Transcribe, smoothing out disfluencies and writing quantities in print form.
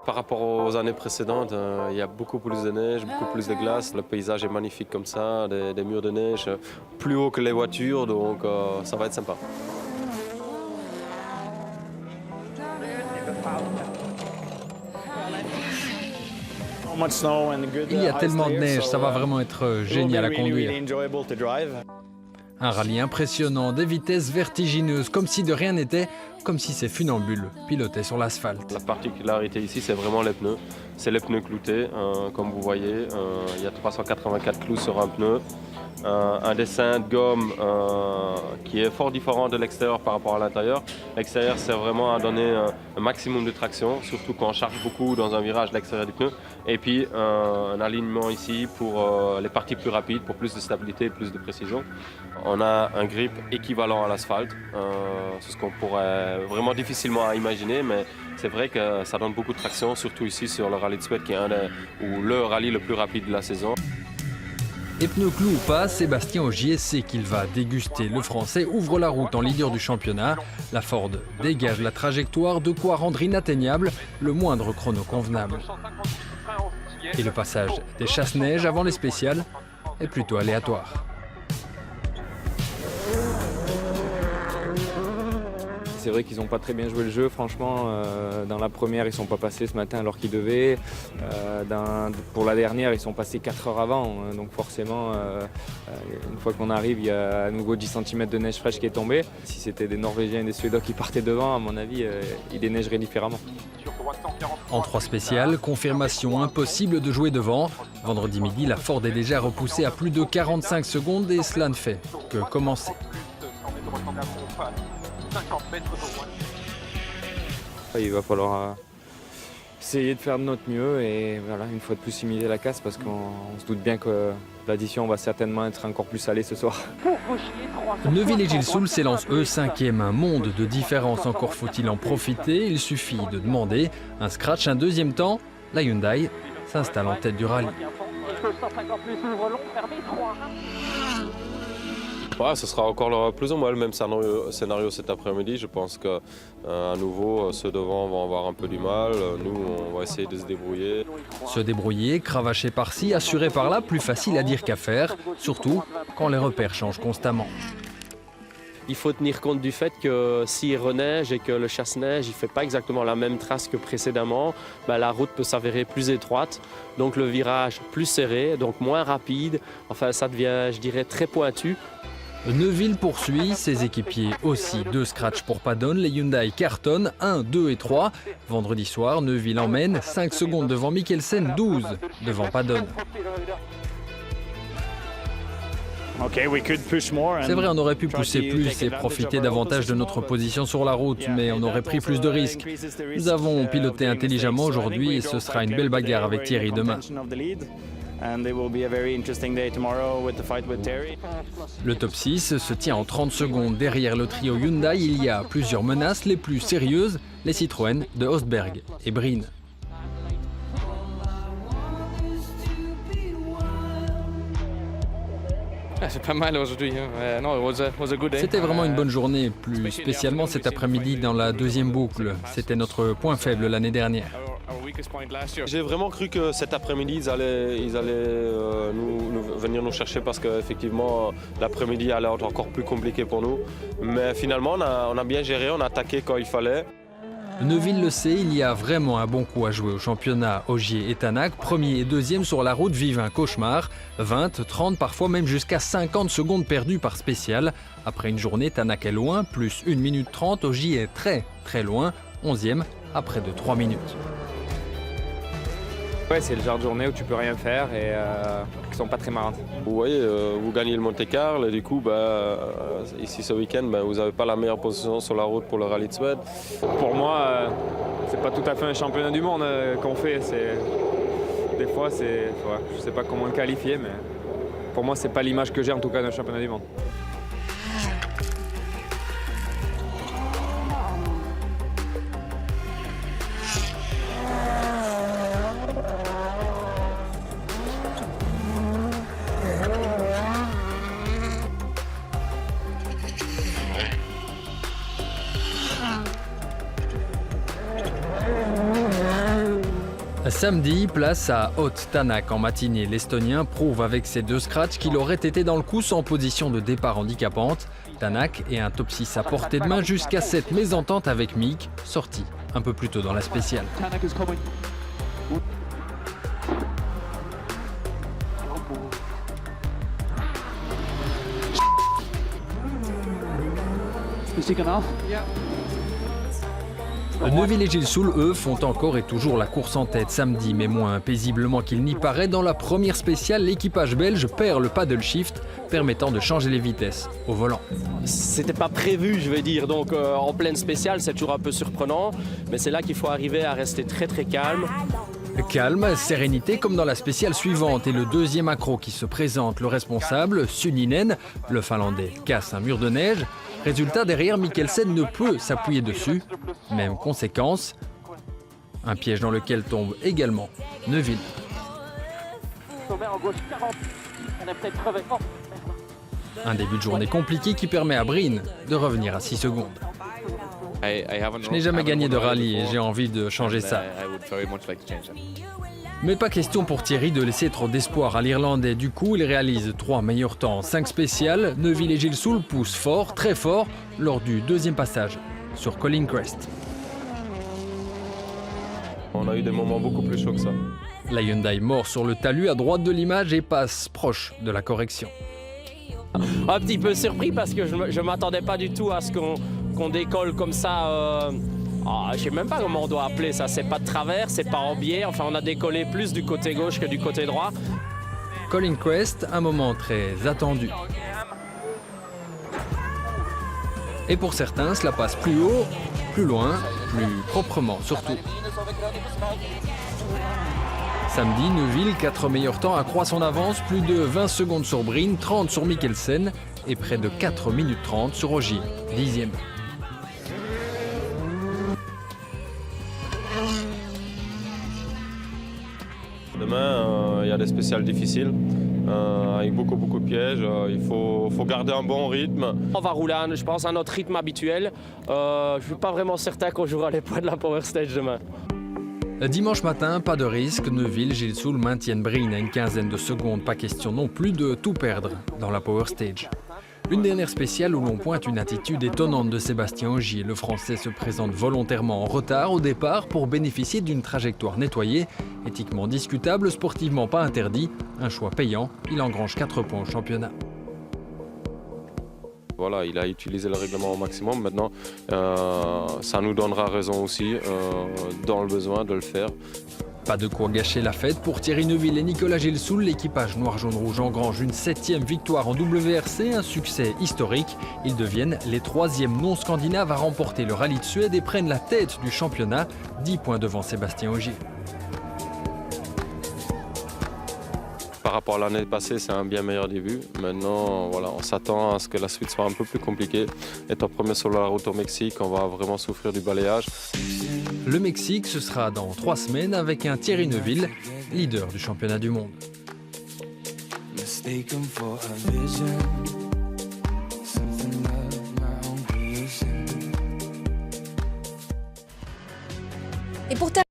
Par rapport aux années précédentes, il y a beaucoup plus de neige, beaucoup plus de glace. Le paysage est magnifique comme ça, des murs de neige plus haut que les voitures, donc ça va être sympa. Il y a tellement de neige, ça va vraiment être génial à conduire. Un rallye impressionnant, des vitesses vertigineuses, comme si de rien n'était, comme si ces funambules pilotaient sur l'asphalte. La particularité ici, c'est vraiment les pneus. C'est les pneus cloutés, comme vous voyez. Il y a 384 clous sur un pneu. Un dessin de gomme qui est fort différent de l'extérieur par rapport à l'intérieur. L'extérieur sert vraiment à donner un maximum de traction, surtout quand on charge beaucoup dans un virage de l'extérieur du pneu. Et puis un alignement ici pour les parties plus rapides, pour plus de stabilité et plus de précision. On a un grip équivalent à l'asphalte. C'est ce qu'on pourrait vraiment difficilement imaginer, mais c'est vrai que ça donne beaucoup de traction, surtout ici sur le rallye de Suède qui est le rallye le plus rapide de la saison. Et pneus clous ou pas, Sébastien Ogier sait qu'il va déguster. Le Français ouvre la route en leader du championnat. La Ford dégage la trajectoire, de quoi rendre inatteignable le moindre chrono convenable. Et le passage des chasse-neige avant les spéciales est plutôt aléatoire. C'est vrai qu'ils n'ont pas très bien joué le jeu, franchement. Dans la première, ils ne sont pas passés ce matin alors qu'ils devaient. Pour la dernière, ils sont passés 4 heures avant. Donc forcément, une fois qu'on arrive, il y a à nouveau 10 cm de neige fraîche qui est tombée. Si c'était des Norvégiens et des Suédois qui partaient devant, à mon avis, ils déneigeraient différemment. En 3 spéciales, confirmation impossible de jouer devant. Vendredi midi, la Ford est déjà repoussée à plus de 45 secondes et cela ne fait que commencer. Il va falloir essayer de faire de notre mieux et voilà, une fois de plus imiter la casse parce qu'on se doute bien que l'addition va certainement être encore plus salée ce soir. Neuville et Gilles Soul s'élancent eux 5e, un monde de différence, encore faut-il en profiter, il suffit de demander un scratch, un deuxième temps, la Hyundai s'installe en tête du rallye. Ouais, ce sera encore plus ou moins le même scénario cet après-midi. Je pense qu'à nouveau, ceux devant vont avoir un peu du mal. Nous, on va essayer de se débrouiller. Se débrouiller, cravacher par-ci, assurer par-là, plus facile à dire qu'à faire, surtout quand les repères changent constamment. Il faut tenir compte du fait que s'il reneige et que le chasse-neige ne fait pas exactement la même trace que précédemment, la route peut s'avérer plus étroite, donc le virage plus serré, donc moins rapide. Enfin, ça devient, je dirais, très pointu. Neuville poursuit, ses équipiers aussi. 2 scratchs pour Paddon, les Hyundai cartonnent, 1, 2 et 3. Vendredi soir, Neuville emmène 5 secondes devant Mikkelsen, 12 devant Paddon. C'est vrai, on aurait pu pousser plus et profiter davantage de notre position sur la route, mais on aurait pris plus de risques. Nous avons piloté intelligemment aujourd'hui et ce sera une belle bagarre avec Thierry demain. Le top 6 se tient en 30 secondes. Derrière le trio Hyundai, il y a plusieurs menaces, les plus sérieuses, les Citroën de Ostberg et Breen. C'est pas mal aujourd'hui. C'était vraiment une bonne journée, plus spécialement cet après-midi dans la deuxième boucle. C'était notre point faible l'année dernière. J'ai vraiment cru que cet après-midi, ils allaient venir nous chercher parce qu'effectivement, l'après-midi allait être encore plus compliqué pour nous. Mais finalement, on a bien géré, on a attaqué quand il fallait. Neuville le sait, il y a vraiment un bon coup à jouer au championnat. Ogier et Tanak, premier et deuxième sur la route, vivent un cauchemar. 20, 30, parfois même jusqu'à 50 secondes perdues par spécial. Après une journée, Tanak est loin, plus 1 minute 30. Ogier est très loin, 11e, à près de 3 minutes. Ouais, c'est le genre de journée où tu peux rien faire et qui sont pas très marrantes. Vous voyez, vous gagnez le Monte-Carlo et du coup, ici ce week-end, vous n'avez pas la meilleure position sur la route pour le rallye de Suède. Pour moi, c'est pas tout à fait un championnat du monde qu'on fait. Des fois, je sais pas comment le qualifier, mais pour moi, c'est pas l'image que j'ai en tout cas d'un championnat du monde. Samedi, place à Haute-Tanak en matinée. L'Estonien prouve avec ses 2 scratchs qu'il aurait été dans le coup sans position de départ handicapante. Tanak et un top 6 à portée de main jusqu'à cette mésentente avec Meek, sorti un peu plus tôt dans la spéciale. Neuville et Gilles Soul, eux, font encore et toujours la course en tête samedi, mais moins paisiblement qu'il n'y paraît. Dans la première spéciale, l'équipage belge perd le paddle shift, permettant de changer les vitesses au volant. C'était pas prévu, je veux dire, donc en pleine spéciale, c'est toujours un peu surprenant, mais c'est là qu'il faut arriver à rester très très calme. Calme, sérénité comme dans la spéciale suivante et le deuxième accro qui se présente. Le responsable, Suninen, le Finlandais, casse un mur de neige. Résultat, derrière, Mikkelsen ne peut s'appuyer dessus. Même conséquence, un piège dans lequel tombe également Neuville. Un début de journée compliqué qui permet à Breen de revenir à 6 secondes. Je n'ai jamais gagné de rallye et j'ai envie de changer ça. Mais pas question pour Thierry de laisser trop d'espoir à l'Irlandais. Du coup, il réalise 3 meilleurs temps en 5 spéciales. Neuville et Gilles Soul poussent fort, très fort, lors du deuxième passage sur Colin Crest. On a eu des moments beaucoup plus chauds que ça. La Hyundai mord sur le talus à droite de l'image et passe proche de la correction. Un petit peu surpris parce que je ne m'attendais pas du tout à ce qu'on décolle comme ça. Je ne sais même pas comment on doit appeler ça. C'est pas de travers, c'est pas en biais. Enfin, on a décollé plus du côté gauche que du côté droit. Colin Crest, un moment très attendu. Et pour certains, cela passe plus haut, plus loin, plus proprement surtout. Samedi, Neuville, 4 meilleurs temps, accroît son avance, plus de 20 secondes sur Breen, 30 sur Mikkelsen et près de 4 minutes 30 sur Ogier, 10e. Demain, il y a des spéciales difficiles, avec beaucoup de pièges. Il faut garder un bon rythme. On va rouler, je pense, à notre rythme habituel. Je ne suis pas vraiment certain qu'on jouera les points de la Power Stage demain. Dimanche matin, pas de risque. Neuville, Gilles Soul maintiennent Breen à une quinzaine de secondes. Pas question non plus de tout perdre dans la Power Stage. Une dernière spéciale où l'on pointe une attitude étonnante de Sébastien Ogier. Le Français se présente volontairement en retard au départ pour bénéficier d'une trajectoire nettoyée. Éthiquement discutable, sportivement pas interdit. Un choix payant, il engrange 4 points au championnat. Voilà, il a utilisé le règlement au maximum. Maintenant, ça nous donnera raison aussi dans le besoin de le faire. Pas de quoi gâcher la fête pour Thierry Neuville et Nicolas Gilles Soul. L'équipage noir-jaune-rouge engrange une 7e victoire en WRC, un succès historique. Ils deviennent les 3e non-scandinaves à remporter le rallye de Suède et prennent la tête du championnat, 10 points devant Sébastien Ogier. Par rapport à l'année passée, c'est un bien meilleur début. Maintenant, voilà, on s'attend à ce que la suite soit un peu plus compliquée. Étant premier sur la route au Mexique, on va vraiment souffrir du balayage. Le Mexique, ce sera dans 3 semaines avec un Thierry Neuville, leader du championnat du monde. Et pour